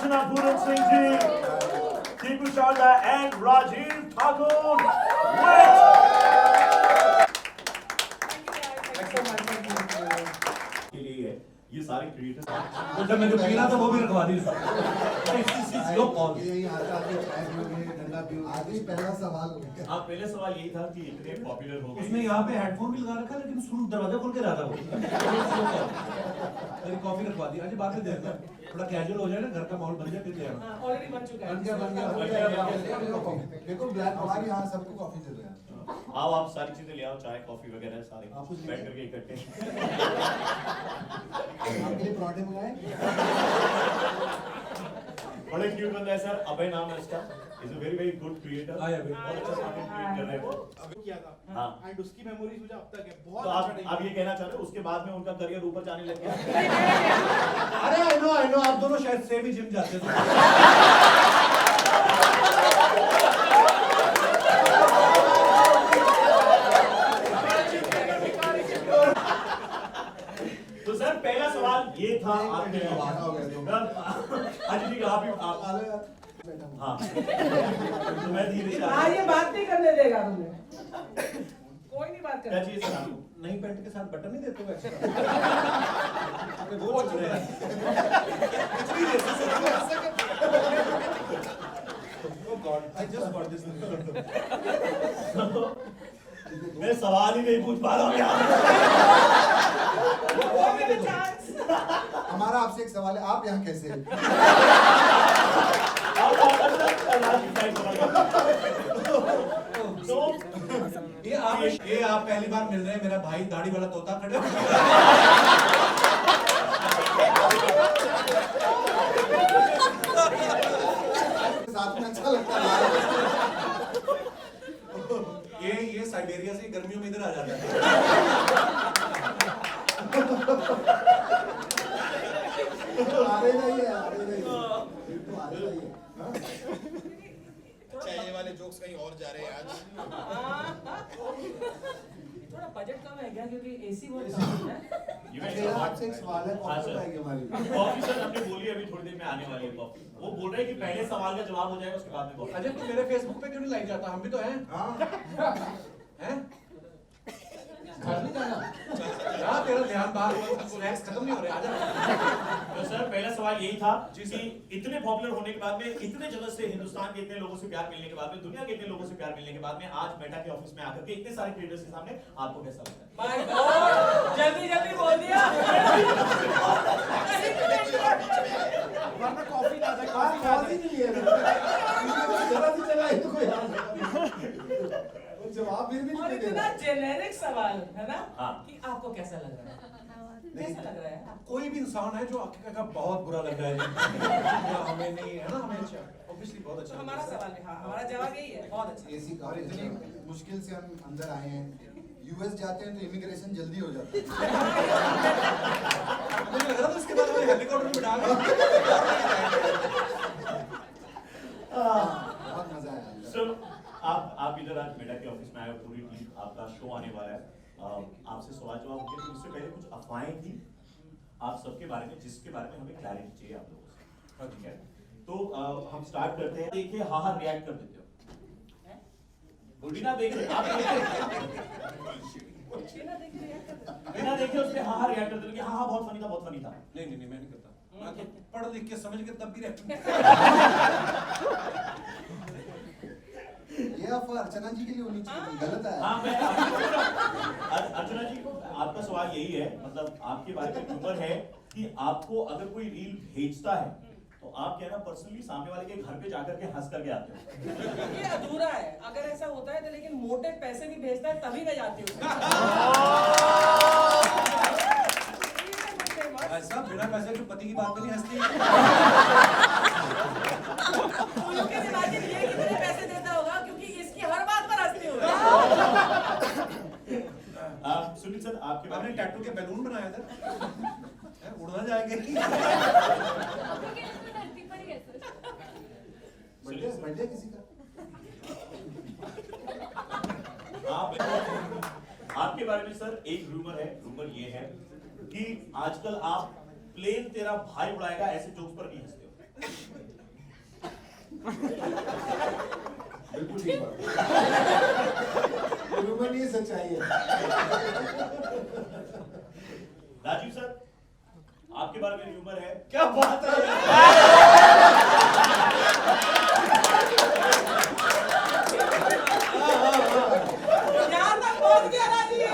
Archana Puran Singh ji, Tipu Sharda and Rajiv Thakur with ये सारे creators जब मैंने पीना था वो भी रखवा दी पहला सवाल हो गया। हाँ, पहले सवाल यही था कि इतने पॉपुलर हो गए। उसने यहाँ पे हेडफोन भी लगा रखा लेकिन सुन दरवाजा खोल के रहा था वो। मेरी कॉफी रखवा दी। आज बाद में देखना थोड़ा कैजुअल हो जाए ना, घर का माहौल बन जाए फिर ले आना। ऑलरेडी बन चुका है। देखो ब्लैक हमारे यहाँ सबको कॉफी दे रहे हैं। आओ, आप सारी चीजें ले आओ, चाय कॉफी वगैरह सारे बैठ करके इकट्ठे। आपके लिए पराठे मंगाए। बड़े क्यूट बंदा है सर, अभय नाम है उसका। Is a very good creator. Hi Abhay. बहुत अच्छा कंटेंट क्रिएट कर रहे हैं। अभी किया था। हाँ। एंड उसकी मेमोरीज मुझे अब तक है तो बहुत आप अच्छा ये कहना चाह रहे हो उसके बाद में उनका करियर ऊपर जाने लग गया? अरे आई नो आप दोनों शायद सेम ही जिम जाते थे। तो सर पहला सवाल ये था आपने हो गया अजी जी आप हाँ तो मैं धीरे से हाँ, ये बात नहीं करने देगा तुम्हें। कोई नहीं बात क्या कर। चाहिए सर आपको? नई पैंट के साथ बटन नहीं देते हो एक्स्ट्रा? आपके वो चल रहे हैं। कुछ भी दे सकते हो। God I just got this. मैं सवाल ही नहीं पूछ पा रहा हूँ यार। हमारा आपसे एक सवाल है, आप यहाँ कैसे हैं? तो ये आप पहली बार मिल रहे हैं, मेरा भाई दाढ़ी वाला तोता खड़े हो। साथ में अच्छा लगता है। ये साइबेरिया से गर्मियों में इधर आ जाता है। आ रहे नहीं है, आ रहे नहीं है। तो आ रहे नहीं है। अच्छा ये वाले जोक्स कहीं और जा रहे हैं आज। थोड़ा बजट कम है क्या, क्योंकि एसी बहुत कम है। आपसे एक सवाल है, कॉफी आएगी हमारी। कॉफी सर हमने बोली अभी थोड़ी देर में आने वाली है कॉफी। वो बोल रहे हैं कि पहले सवाल का जवाब हो जाएगा उसके बाद में कॉफी। अजय तू मेरे फेसबुक पे क्यों नहीं लाइक जाता? हम भी तो हैं। हैं? घर नहीं जाना? क्या तेरा ध्यान बाहर, स्नैक्स खत्म नहीं हो रहे, आजा। तो सर पहला सवाल यही था कि इतने पॉपुलर होने के बाद में, इतने जगह से, हिंदुस्तान के इतने लोगों से प्यार मिलने के बाद में, दुनिया के इतने लोगों से प्यार मिलने के बाद में आज मेटा के ऑफिस में आकर के इतने सारे क्रिएटर्स के सामने आपको कैसा लगता है? माय गॉड, जल्दी जल्दी बोल दिया। वरना कॉफी ना था, कॉफी कॉफी नहीं है। जरा भी चला इनको यार। वो जवाब फिर भी और नहीं इतना देगा। जेनेरिक सवाल है ना हाँ। कि आपको कैसा लग रहा है? कैसा लग रहा है? कोई भी इंसान है जो आपके का बहुत बुरा लग रहा है जी। या हमें नहीं है ना, हमें अच्छा ऑब्वियसली बहुत अच्छा तो हमारा सवाल है, हाँ, हमारा जवाब यही है, बहुत अच्छा। एसी का और इतनी मुश्किल से हम अंदर आए हैं। यूएस जाते हैं तो इमिग्रेशन जल्दी हो जाता है। मुझे लग रहा था उसके बाद हमें हेलीकॉप्टर में बिठा बहुत मजा आया। सर आप इधर आज मेटा के ऑफिस में आए हो, पूरी टीम, आपका शो आने वाला है। आपसे सवाल जवाब होंगे, तो उससे पहले कुछ अफवाहें थी आप सबके बारे में, जिसके बारे में हमें क्लैरिटी चाहिए आप लोगों से। ठीक है, तो हम स्टार्ट करते हैं। देखिए हाँ हाँ रिएक्ट कर देते हो। बिना देखे आप बिना देखे उसने हाँ हाँ रिएक्ट कर देते हो कि हाँ हाँ बहुत फनी था, बहुत फनी था। नहीं नहीं मैं नहीं करता। मैं तो पढ़ लिख के समझ के तब भी रहता ये अफवाह अर्चना जी के लिए होनी चाहिए, गलत है। हाँ मैं अर्चना जी, आपका सवाल यही है, मतलब आपके बारे में र्यूमर है कि आपको अगर कोई रील भेजता है तो आप क्या ना पर्सनली सामने वाले के घर पे जाकर के हंस करके आते हो। ये अधूरा है, अगर ऐसा होता है तो, लेकिन मोटे पैसे भी भेजता है तभी मैं जाती हूँ। ऐसा बिना पैसे के पति की बात पे नहीं हंसती। उनके दिमाग में ये कितने पैसे देता होगा, क्योंकि इसकी हर बात पर हंसती हूँ। सुनील सर आपके बारे आपने में टैटू के बैलून बनाया था, उड़ना जाएंगे। बर्थडे किसी का? आपके बारे में सर एक रूमर है, रूमर ये है कि आजकल आप प्लेन तेरा भाई उड़ाएगा ऐसे जोक्स पर नहीं हंसते हो। बिल्कुल ठीक बात। ह्यूमन ये सच्चाई है। राजीव सर, आपके बारे में र्यूमर है। क्या बात है यार। यहाँ तक पहुँच गया राजीव।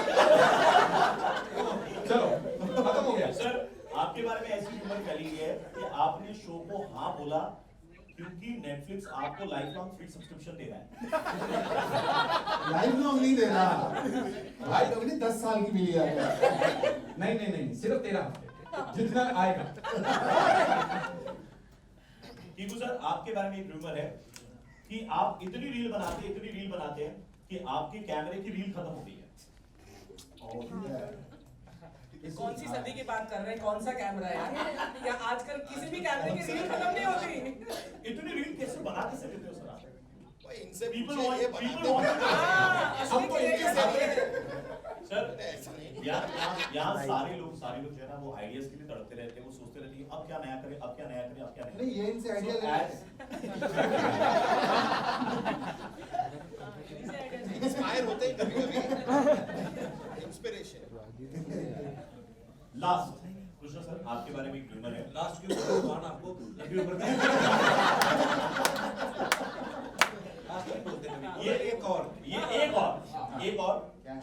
चलो खत्म हो गया। सर, आपके बारे में ऐसी र्यूमर फैली है कि आपने शो को हाँ बोला क्योंकि नेटफ्लिक्स आपको लाइफ लॉन्ग फ्री सब्सक्रिप्शन दे रहा है। लाइफ लॉन्ग नहीं दे रहा भाई, तुमने 10 साल की मिली है। नहीं नहीं नहीं, सिर्फ 13 हफ्ते जितना आएगा। कीकू सर, आपके बारे में एक र्यूमर है कि आप इतनी रील बनाते हैं कि आपके कैमरे की रील खत्म हो गई है। कौन सी सदी की बात कर रहे हैं? कौन सा कैमरा है यार? या आजकल किसी भी कैमरे की रील खत्म नहीं होती। इतनी रील कैसे बना के सकते हो सर आप? भाई इनसे People पूछिए, want- ये people बनाते want- हैं। हम तो इनके से सर, ऐसा नहीं। यहाँ सारे लोग जो है ना वो आइडियाज के लिए तड़पते रहते हैं, वो सोचते रहते हैं अब क्या नया करें, अब क्या नया करें, अब क्या नया नहीं, ये इनसे आइडिया ले लेते इंस्पायर होते हैं कभी-कभी। इंस्पिरेशन। लास्ट कृष्ण सर, आपके बारे में एक र्यूमर है। लास्ट के ऊपर भगवान आपको लंबी उम्र में ये एक और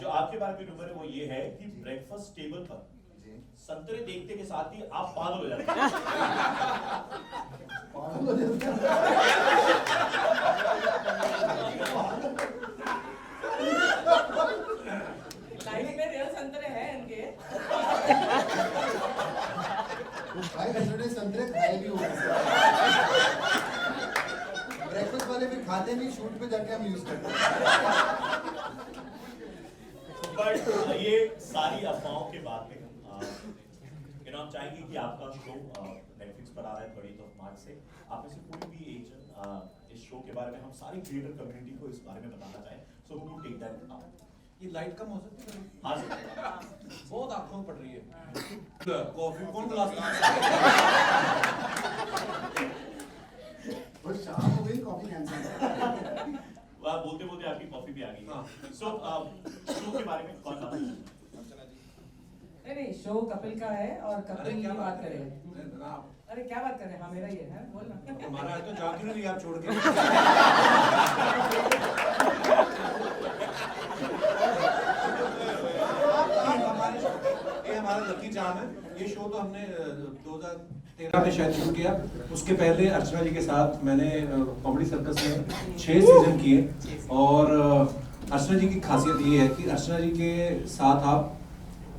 जो आपके बारे में र्यूमर है वो ये है कि ब्रेकफास्ट टेबल पर संतरे देखते के साथ ही आप पागल हो जाते हैं। लाइफ में रियल संतरे हैं इनके। भाई उन्होंने संतरे खाए भी होंगे। ब्रेकफास्ट वाले भी खाते नहीं, शूट पे जाके हम यूज करते हैं। बट ये सारी अफवाहों के बाद में हम चाहेंगे कि आपका शो नेटफ्लिक्स पर आ रहा है 30 मार्च से। आप में से कोई भी एक इस शो के बारे में हम सारी क्रिएटर कम्युनिटी को इस बारे में बताना चाहें, so who take that up? ये लाइट कम हो सकती है? हाँ सर। बहुत आंखों में पड़ रही है। कॉफी कौन ग्लास और शाम हो गई, कॉफी कैंसिल। आप बोलते बोलते आपकी कॉफी भी आ गई। हाँ। सो शो के बारे में कौन सा? नहीं, शो कपिल का है और कपिल की बात करें। आप अरे क्या बात कर रहे हैं? हाँ मेरा ही है, बोल ना। हमारा है तो जा क्यों नहीं आप छोड़ के? ये हमारा लकी चार्म है। ये शो तो हमने 2013 में शायद शुरू किया। उसके पहले अर्चना जी के साथ मैंने कॉमेडी सर्कस में 6 सीजन किए। और अर्चना जी की खासियत ये है कि अर्चना जी के साथ आप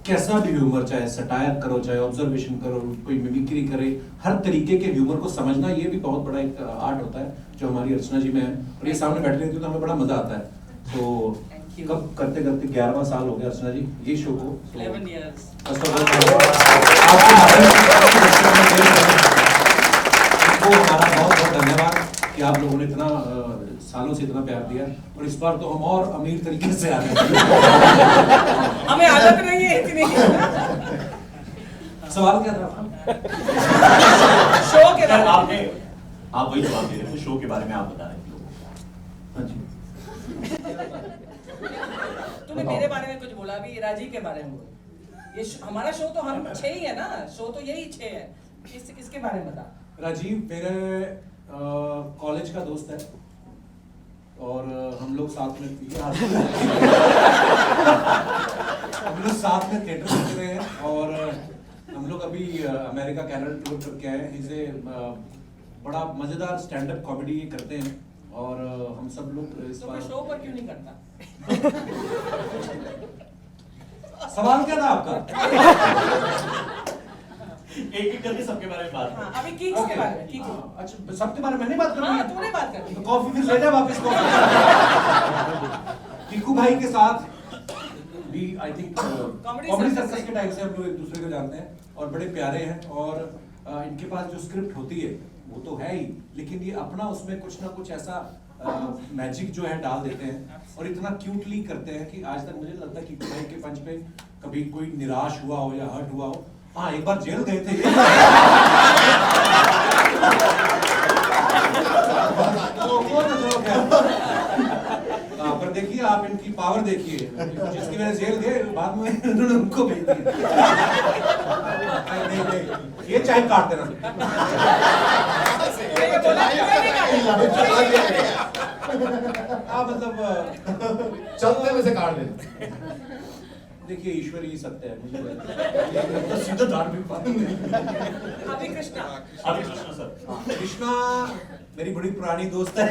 कैसा भी ह्यूमर, चाहे सटायर करो, चाहे ऑब्जर्वेशन करो, कोई मिमिक्री करे, हर तरीके के ह्यूमर को समझना ये भी बहुत बड़ा एक आर्ट होता है जो हमारी अर्चना जी में है। और ये सामने बैठे रहती है तो हमें बड़ा मजा आता है। तो कब करते करते 11वां साल हो गया अर्चना जी ये शो को। 11 years। आपको हमारा बहुत बहुत धन्यवाद कि आप लोगों ने इतना सालों से इतना प्यार दिया। और इस बार तो हम और अमीर तरीके से आ गए। हमें आदत नहीं है इतनी। सवाल क्या था? शो के सर, बारे में। आप वही जवाब दे रहे थे, शो के बारे में आप बता रहे थे लोगों को। हाँ जी। तूने मेरे बारे में कुछ बोला, अभी राजीव के बारे में बोल। ये हमारा शो तो हम 6 ही है ना, शो तो यही 6 है। इसके बारे में बता। राजीव मेरे कॉलेज का दोस्त है और हम लोग साथ में थिएटर करते रहे हैं। और हम लोग अभी अमेरिका कनाडा टूर करके आए हैं। इसे बड़ा मजेदार स्टैंड अप कॉमेडी करते हैं। और हम सब लोग इस तो बार शो पर क्यों नहीं करता? सवाल क्या था आपका? एक एक करके सबके बारे में बात हाँ, अभी कीक्स के बारे में। कीक्स। अच्छा सबके बारे में मैंने बात करनी हाँ, है? तूने बात करनी तो है। कॉफी फिर ले जा वापस कॉफी। कीकू भाई के साथ भी आई थिंक कॉमेडी सर्कस के टाइम से हम लोग एक दूसरे को जानते हैं और बड़े प्यारे हैं। और इनके पास जो स्क्रिप्ट होती है वो तो है ही, लेकिन ये अपना उसमें कुछ ना कुछ ऐसा मैजिक जो है डाल देते हैं और इतना क्यूटली करते हैं कि आज तक मुझे लगता है कि भाई के पंच पे कभी कोई निराश हुआ हो या हर्ट हुआ हो। हाँ, एक बार जेल गए थे। पावर देखिए, जिसकी मैंने जेल गए बाद में उन्होंने उनको भेज दिया। नहीं, ये चाहे काट देना। ये बोला चला दिया। मतलब चलते में से काट दे। देखिए ईश्वर ही सत्य है, मुझे तो सीधा धार्मिक बात नहीं। अभी कृष्णा अभी कृष्णा सर, कृष्णा मेरी बड़ी पुरानी दोस्त है।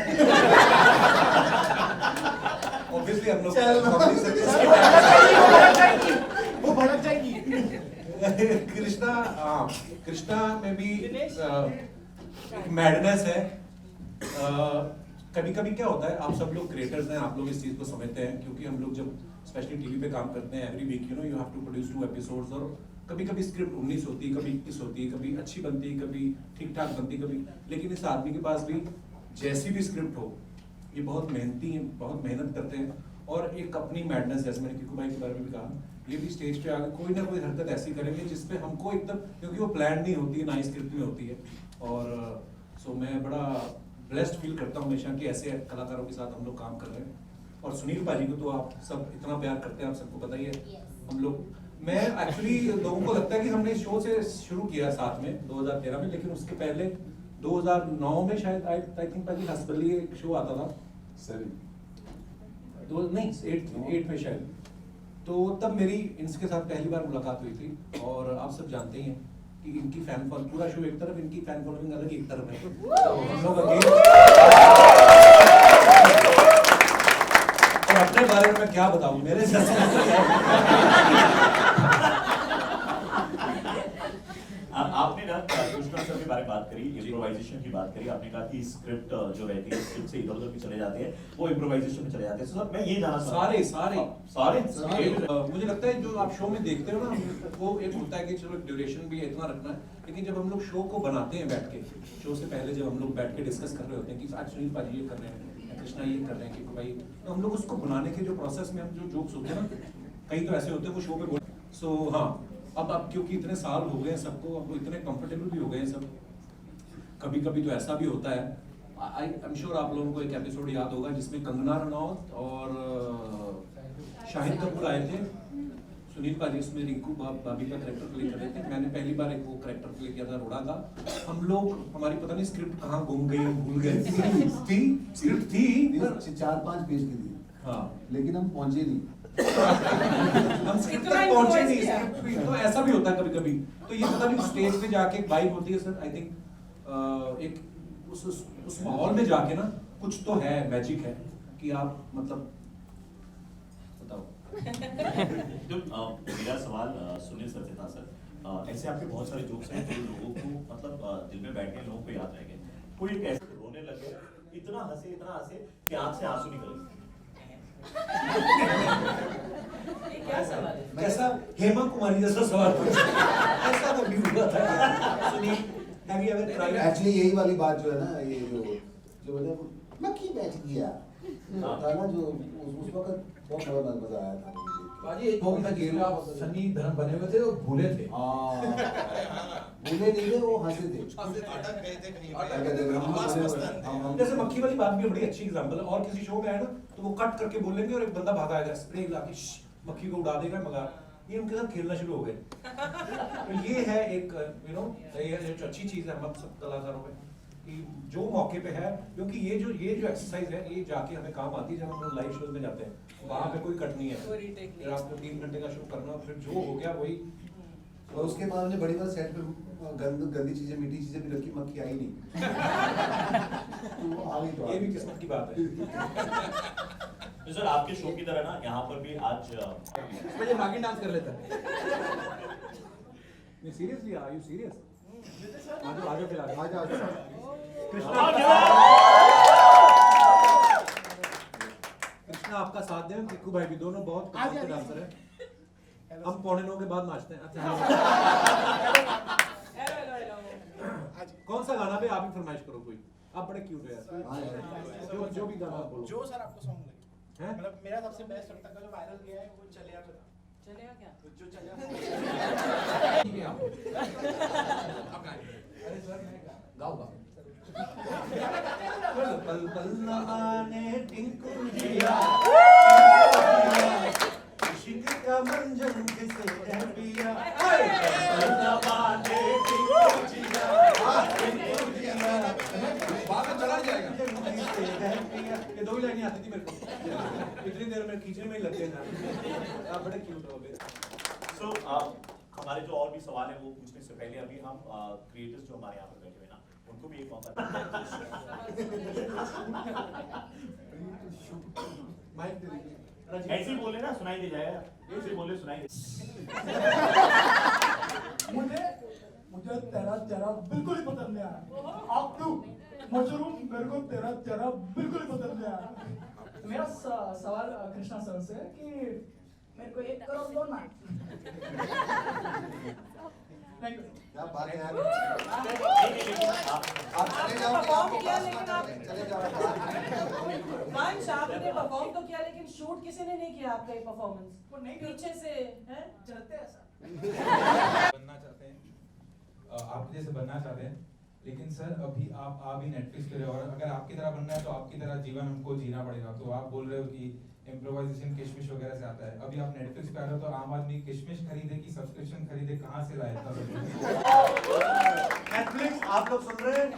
ऑब्वियसली हम लोग comedy circus के वो भड़क जाएगी। कृष्णा, हाँ, कृष्णा में भी एक मैडनेस है। कभी कभी क्या होता है, आप सब लोग क्रिएटर्स हैं, आप लोग इस चीज को समझते हैं, क्योंकि हम लोग जब स्पेशली टीवी पे काम करते हैं, every week you have to produce 2 episodes, और कभी कभी स्क्रिप्ट 19 होती है, कभी 21 होती है, कभी अच्छी बनती है, कभी ठीक ठाक बनती है, कभी, लेकिन इस आदमी के पास भी जैसी भी स्क्रिप्ट हो, ये बहुत मेहनती हैं, बहुत मेहनत करते हैं, और एक अपनी मैडनेस, जैसे मैंने किकू भाई के बारे में भी कहा, ये भी स्टेज पे आकर कोई ना कोई हरकत ऐसी करेंगे जिसपे हमको एकदम, क्योंकि वो प्लान नहीं होती है, ना ही स्क्रिप्ट में होती है, और सो मैं बड़ा ब्लेस्ड फील करता हूँ हमेशा कि ऐसे कलाकारों के साथ हम लोग काम कर रहे हैं। और सुनील पाजी को तो आप सब इतना प्यार करते हैं, आप सबको पता ही है। हम लोग, मैं एक्चुअली लोगों को लगता है कि हमने शो से शुरू किया साथ में 2013 में, लेकिन उसके पहले 2009 में शायद आई थिंक पाजी हंसबली एक शो आता था, 8 में शायद, तो तब मेरी इनके साथ पहली बार मुलाकात हुई थी। और आप सब जानते ही हैं कि इनकी फैन फॉलोइंग, पूरा शो एक तरफ, इनकी फैन फॉलोइंग अलग एक तरफ है। तो हम लोग और अपने बारे में मैं क्या बताऊं, मेरे जैसे आपने ना कृष्णा सर के बारे में बात करी, इम्प्रोवाइजेशन की बात करी, आपने कहा कि स्क्रिप्ट जो रहती है स्क्रिप्ट से इधर-उधर भी चले जाते हैं, वो इम्प्रोवाइजेशन में चले जाते हैं। सर मैं ये जानना चाहता हूं, सारे मुझे लगता है जो आप शो में देखते हो ना, वो एक होता है कि चलो ड्यूरेशन भी इतना रखना है, लेकिन जब हम लोग शो को बनाते हैं बैठ के, शो से पहले जब हम लोग बैठ के डिस्कस कर रहे होते हैं कि आज सुनील पाजी ये कर रहे हैं, कृष्णा ये कर रहे हैं, कि भाई, तो हम लोग उसको बनाने के जो प्रोसेस में हम जो जोक्स होते हैं ना, कई तो ऐसे होते हैं वो शो पे बोल, सो हाँ, अब क्योंकि इतने साल हो गए हैं सबको, अब इतने कंफर्टेबल भी हो गए हैं सब, कभी कभी तो ऐसा भी होता है। आई एम श्योर आप लोगों को एक एपिसोड याद होगा जिसमें कंगना रनौत और शाहिद कपूर आए थे, सुनील पाजी उसमें रिंकू भाभी का कैरेक्टर प्ले कर रहे थे, मैंने पहली बार एक वो कैरेक्टर प्ले किया था, रोड़ा का। हम लोग, हमारी पता नहीं स्क्रिप्ट कहाँ गुम गई, हम भूल गए, थी स्क्रिप्ट थी 4-5 पेज की थी, हाँ, लेकिन हम पहुंचे नहीं। हम स्क्रिप्ट तक पहुंचे नहीं, स्क्रिप्ट भी तो ऐसा भी होता है कभी कभी, तो ये पता नहीं स्टेज पे जाके एक वाइब होती है सर, आई थिंक एक उस माहौल में जाके ना कुछ तो है, मैजिक है कि आप मतलब बताओ। जो मेरा सवाल सुनील सर से था सर, ऐसे आपके बहुत सारे जोक्स हैं जो लोगों को मतलब दिल में बैठे लोगों को याद रहेंगे, कोई एक ऐसे रोने लगे, इतना हंसे कि आंख से आंसू निकल गए। ये क्या सवाल है? कैसा हेमा कुमारी जैसा सवाल पूछा, ऐसा तो भी हुआ था Sunil, have you ever tried? Actually यही वाली बात जो है ना, ये जो मतलब मक्खी बैठ गया था ना, जो उस वक्त बहुत बड़ा मजा आया था मुझे। बाजी एक मूवी था जिसमें आप सनी धर्म बने हुए थे और भूले थे। भूले नहीं थे, वो हंसे थे। अटक गए थे कहीं अटक पे। गए थे, हम आवाज बने हुए मस्त हैं। थे। जैसे मक्खी वाली बात भी बड़ी अच्छी एग्जांपल है, और किसी शो में है ना तो वो कट करके बोलेंगे और एक बंदा भागा आएगा स्प्रे लाके मक्खी को उड़ा देगा, मगर ये उनके साथ खेलना शुरू हो गए। तो ये है एक यू नो, ये अच्छी चीज है हम सब कलाकारों में कि जो मौके पे है, क्योंकि ये जो एक्सरसाइज है ये जाके हमें काम आती है जब हम लोग लाइव शोज में जाते हैं, वहां पे कोई कट नहीं है, फिर आपको 3 घंटे का शो करना, फिर जो हो गया वही। और उसके बाद हमने बड़ी बार सेट पे गंदी चीजें, मीठी चीजें भी रखी, मक्खी आई नहीं। तो आ गई, तो ये भी किस्मत की बात है। तो सर आपके शो की तरह ना यहाँ पर भी आज इसमें ये मागी डांस कर लेता है। Seriously, are you serious? आजा फिर आजा। आजा कृष्णा आपका साथ दें, किक्कू भाई भी, दोनों बहुत अच्छे डांसर हैं। हम 8:45 के बाद नाचते हैं। अच्छा, कौन सा गाना पे आप ही फरमाइश करो कोई, आप बड़े क्यूट हो यार, जो भी गाना आप बोलो। जो सर आपको सॉन्ग लगे, हैं? मतलब मेरा सबसे बेस्ट अब तक का जो वायरल गया है वो चलेगा मेरा। चलेगा क्या? जो चलेगा अरे सर मैं गाऊंगा। पल पल न आने टिंकू जिया तेरा मंजन किसे है पिया बाद में चला जाएगा। ये दो ही लाइनें आती थी मेरे को, इतनी देर में खींचने में ही लगते हैं। आप बड़े क्यूट हो गए। सो हमारे जो और भी सवाल है वो पूछने से पहले अभी हम क्रिएटर्स जो हमारे यहाँ पर बैठे हुए ना उनको भी एक मौका माइक दे दीजिए। ऐसे ही बोले ना सुनाई दे जाएगा, ऐसे ही बोले सुनाई दे। मुझे तेरा चेहरा बिल्कुल ही पसंद नहीं आया। आप लोग मशरूम मेरे को तेरा चेहरा बिल्कुल ही पसंद नहीं आया। मेरा सवाल कृष्णा सर से कि मेरे को 1 करोड़ दो ना। Thank you. क्या बात है यार, आप आप चले जाओ, परफॉर्म किया लेकिन आप चले जाओ। वंश आपने परफॉर्म तो किया लेकिन शूट किसी ने नहीं किया आपका ये परफॉर्मेंस वो नहीं पीछे से हैं चलते हैं सर। बनना चाहते हैं, आप जैसे बनना चाहते हैं, लेकिन सर अभी आप भी नेटफ्लिक्स पे रहे और अगर आपकी तरह बनना है तो आपकी तरह जीवन हमको जीना पड़ेगा। तो आप बोल रहे हो कि इम्प्रोवाइजेशन किशमिश वगैरह से आता है, अभी आप नेटफ्लिक्स पे आ रहे हो तो आम आदमी किशमिश खरीदे कि सब्सक्रिप्शन खरीदे, कहाँ से लाए था? नेटफ्लिक्स आप लोग सुन रहे हैं?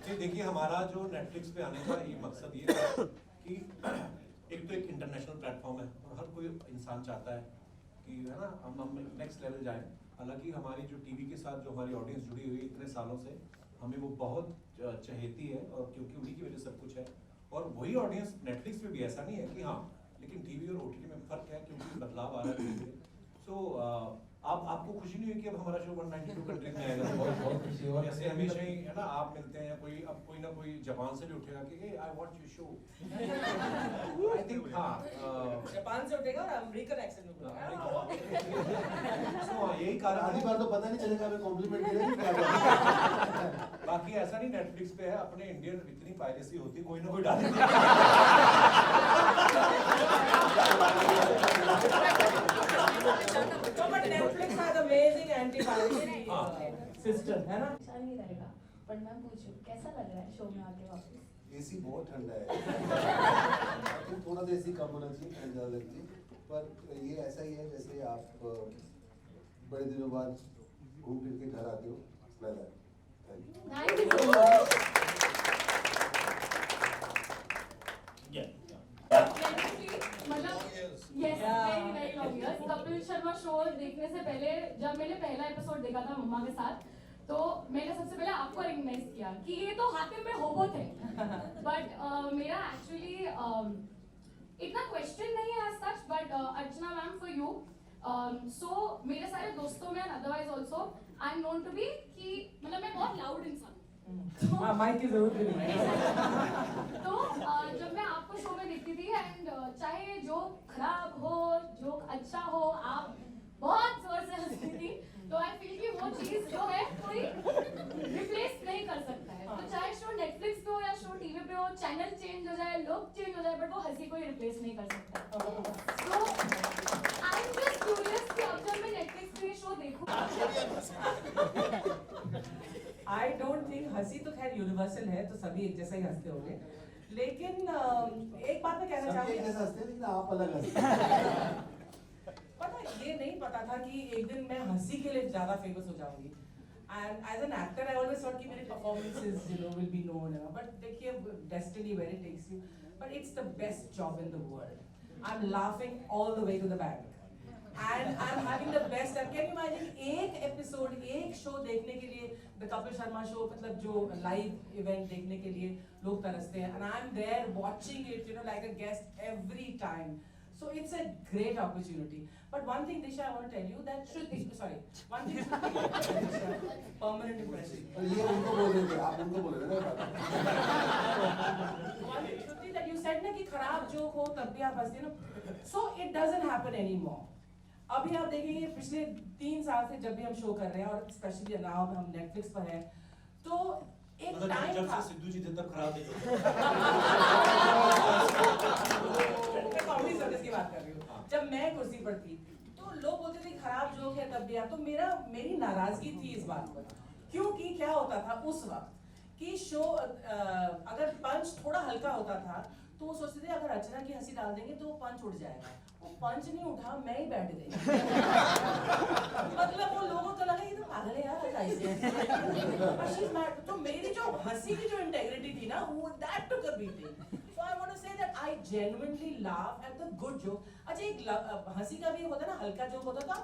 जी देखिए, हमारा जो नेटफ्लिक्स पे आने का ये मकसद ये है कि एक तो एक इंटरनेशनल प्लेटफॉर्म है और हर कोई इंसान चाहता है कि है ना हम नेक्स्ट लेवल जाएं। हालांकि हमारी जो टीवी के साथ जो हमारी ऑडियंस जुड़ी हुई इतने सालों से, हमें वो बहुत चहेती है और क्योंकि उन्हीं की वजह सब कुछ है। और वही ऑडियंस नेटफ्लिक्स पे भी, ऐसा नहीं है कि हाँ, लेकिन टीवी और ओटीटी में फर्क है क्योंकि बदलाव आ रहा है धीरे-धीरे। सो आपको खुशी नहीं हुई कि अब हमारा शो 192 कंट्रीज में आएगा? बहुत खुशी है। और ऐसे हमेशा ही है ना, आप मिलते हैं कोई, अब कोई ना कोई जापान से भी उठेगा कि hey, I want your show। I think हाँ जापान से उठेगा और अमेरिकन एक्सेंट में बोलेगा। so, यही कारण आधी है। बार तो पता नहीं चलेगा हमें कॉम्प्लीमेंट दे रहे हैं कि क्या कर रहे हैं। बाकी ऐसा नहीं नेटफ्लिक्स पे है, अपने इंडियन इतनी पायरेसी होती, कोई ना कोई डाल देता तो but Netflix has amazing anti piracy system है ना। अच्छा नहीं रहेगा, पर मैं पूछूं कैसा लग रहा है शो में आके वापस? एसी बहुत ठंडा है। आई थिंक थोड़ा सा एसी कम होना चाहिए, ठंड ज़्यादा लगती है। पर ये ऐसा ही है जैसे आप बड़े दिनों बाद घूम फिर के घर आते हो, वैसा है। Thank you. Thank you so much. मतलब yes, very very long years. Kapil Sharma show देखने से पहले जब मैंने पहला एपिसोड देखा था मम्मा के साथ, तो मैंने सबसे पहले आपको रिकग्नाइज किया कि ये तो हातिम में होबो थे। बट मेरा एक्चुअली इतना क्वेश्चन नहीं है as such, but Archana ma'am for you, so मेरे सारे दोस्तों में otherwise also I am known to be कि मतलब मैं बहुत लाउड इंसान हूँ। हाँ, माइक की जरूरत भी नहीं है। तो जब मैं आपको शो में देखती थी एंड चाहे जोक खराब हो जोक अच्छा हो, आप बहुत जोर से हंसती थी। तो आई फील कि वो चीज जो है कोई रिप्लेस नहीं कर सकता है। तो चाहे शो नेटफ्लिक्स पे हो या शो टीवी पे हो, चैनल चेंज हो जाए, लोग चेंज हो जाए, बट वो हंसी कोई रिप्लेस नहीं कर सकता। तो आई एम जस्ट क्यूरियस कि अब जब मैं नेटफ्लिक्स पे ये शो देखूं, आई डोंट थिंक हंसी तो खैर यूनिवर्सल है, तो सभी एक जैसा ही हंसते होंगे। लेकिन एक बात मैं कहना सब एक जैसा चाहूंगी, हंसते हैं लेकिन आप अलग हंसते हैं। पता है ये नहीं पता था कि एक दिन मैं हंसी के लिए ज्यादा फेमस हो जाऊंगी। And as an actor I always thought कि मेरे performances will be known, but देखिए destiny where it takes you, but it's the best job in the world. I am laughing all the way to the bank and I'm having the best time. Can you imagine एक episode, एक show देखने के लिए, the Kapil Sharma show, मतलब जो live event देखने के लिए लोग तरसते हैं, and I'm there watching it, you know, like a guest every time. So it's a great opportunity. But one thing, Disha, I want to tell you that one thing, permanent impression. और ये उनको बोल रहे थे, आप उनको बोल रहे थे ना। One thing, Shruti, that you said ना कि खराब जोक हो तब भी आप हंसते ना, so it doesn't happen anymore. अभी आप देखेंगे पिछले 3 साल से जब भी हम शो कर रहे हैं, और स्पेशली नाउ हम नेटफ्लिक्स पर हैं, तो एक टाइम जब था, से सिद्धू जी थे तब खराब थे। मैं कॉमेडी सर्विस की बात कर रही हूँ, जब मैं कुर्सी पर थी तो लोग बोलते थे खराब जोक है तब भी आप, तो मेरी नाराजगी थी इस बात पर, क्योंकि क्या होता था उस वक्त कि शो अगर पंच थोड़ा हल्का होता था तो वो सोचते थे अगर अर्चना की हंसी डाल देंगे तो वो पंच उठ जाएगा। वो पंच नहीं उठा, मैं ही बैठ गई। मतलब वो लोगों को लगा ये तो पागल है यार ऐसे। तो मेरी जो हंसी की जो इंटेग्रिटी थी ना, वो that took a beating. So I want to say that I genuinely laugh at the good joke. अच्छा, एक हंसी का भी होता है ना, हल्का जोक होता है तो आप